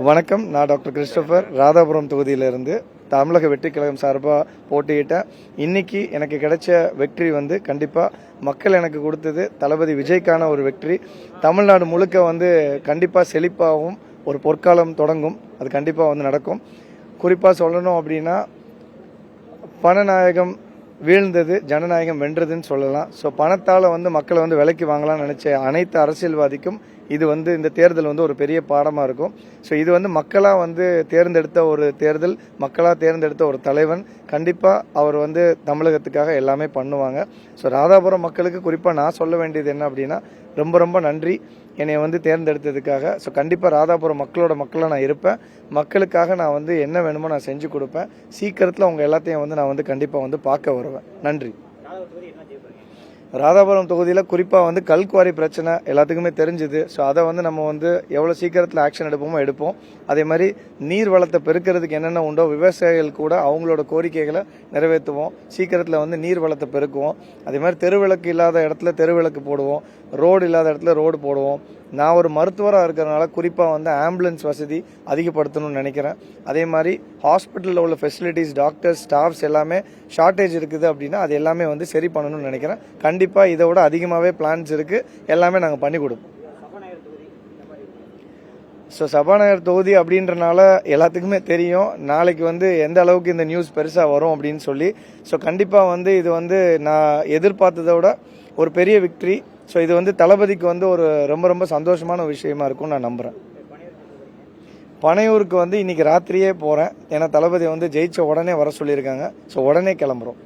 வணக்கம். நான் doctor Christopher, Radhapuram தொகுதியிலிருந்து தமிழக வெற்றி கழகம் சார்பாக போட்டியிட்டேன். இன்னைக்கு எனக்கு கிடைச்ச வெற்றி வந்து கண்டிப்பாக மக்கள் எனக்கு கொடுத்தது தளபதி விஜய்க்கான ஒரு வெற்றி. தமிழ்நாடு முழுக்க கண்டிப்பாக செழிப்பாகவும் ஒரு பொற்காலம் தொடங்கும். அது கண்டிப்பாக நடக்கும். குறிப்பாக சொல்லணும் அப்படின்னா, பணநாயகம் வீழ்ந்தது, ஜனநாயகம் வென்றதுன்னு சொல்லலாம். ஸோ பணத்தால் மக்களை விலைக்கு வாங்கலாம்னு நினைச்ச அனைத்து அரசியல்வாதிக்கும் இது இந்த தேர்தல் ஒரு பெரிய பாடமாக இருக்கும். ஸோ இது மக்களாக தேர்ந்தெடுத்த ஒரு தேர்தல், மக்களாக தேர்ந்தெடுத்த ஒரு தலைவன். கண்டிப்பாக அவர் தமிழகத்துக்காக எல்லாமே பண்ணுவாங்க. ஸோ ராதாபுரம் மக்களுக்கு குறிப்பாக நான் சொல்ல வேண்டியது என்ன அப்படின்னா, ரொம்ப ரொம்ப நன்றி என்னை தேர்ந்தெடுத்ததுக்காக. ஸோ கண்டிப்பாக ராதாபுரம் மக்களோட மக்களாக நான் இருப்பேன். மக்களுக்காக நான் என்ன வேணுமோ நான் செஞ்சு கொடுப்பேன். சீக்கிரத்தில் அவங்க எல்லாத்தையும் நான் கண்டிப்பாக பார்க்க வருவேன். நன்றி. ராதாபுரம் தொகுதியில் குறிப்பாக கல்குவாரி பிரச்சனை எல்லாத்துக்குமே தெரிஞ்சுது. ஸோ அதை நம்ம எவ்வளோ சீக்கிரத்தில் ஆக்ஷன் எடுப்போம். அதே மாதிரி நீர் வளத்தை பெருக்கிறதுக்கு என்னென்ன உண்டோ விவசாயிகள் கூட அவங்களோட கோரிக்கைகளை நிறைவேற்றுவோம். சீக்கிரத்தில் நீர் வளத்தை பெருக்குவோம். அதே மாதிரி தெருவிளக்கு இல்லாத இடத்துல தெருவிளக்கு போடுவோம். ரோடு இல்லாத இடத்துல ரோடு போடுவோம். நான் ஒரு மருத்துவராக இருக்கிறதுனால குறிப்பாக ஆம்புலன்ஸ் வசதி அதிகப்படுத்தணும்னு நினைக்கிறேன். அதே மாதிரி ஹாஸ்பிட்டலில் உள்ள ஃபெசிலிட்டிஸ், டாக்டர்ஸ், ஸ்டாஃப்ஸ் எல்லாமே ஷார்ட்டேஜ் இருக்குது அப்படின்னா அது எல்லாமே சரி பண்ணணும்னு நினைக்கிறேன். கண்டிப்பாக இதை விட அதிகமாகவே பிளான்ஸ் இருக்குது. எல்லாமே நாங்கள் பண்ணி கொடுப்போம். ஸோ சபாநாயகர் தொகுதி அப்படின்றனால எல்லாத்துக்குமே தெரியும் நாளைக்கு எந்த அளவுக்கு இந்த நியூஸ் பெருசாக வரும் அப்படின்னு சொல்லி. ஸோ கண்டிப்பாக இது நான் எதிர்பார்த்ததை விட ஒரு பெரிய விக்ட்ரி. ஸோ இது தளபதிக்கு ஒரு ரொம்ப ரொம்ப சந்தோஷமான விஷயமா இருக்கும்னு நான் நம்புகிறேன். பனையூருக்கு இன்னைக்கு ராத்திரியே போகிறேன். ஏன்னா தளபதி ஜெயிச்ச உடனே வர சொல்லியிருக்காங்க. ஸோ உடனே கிளம்புறோம்.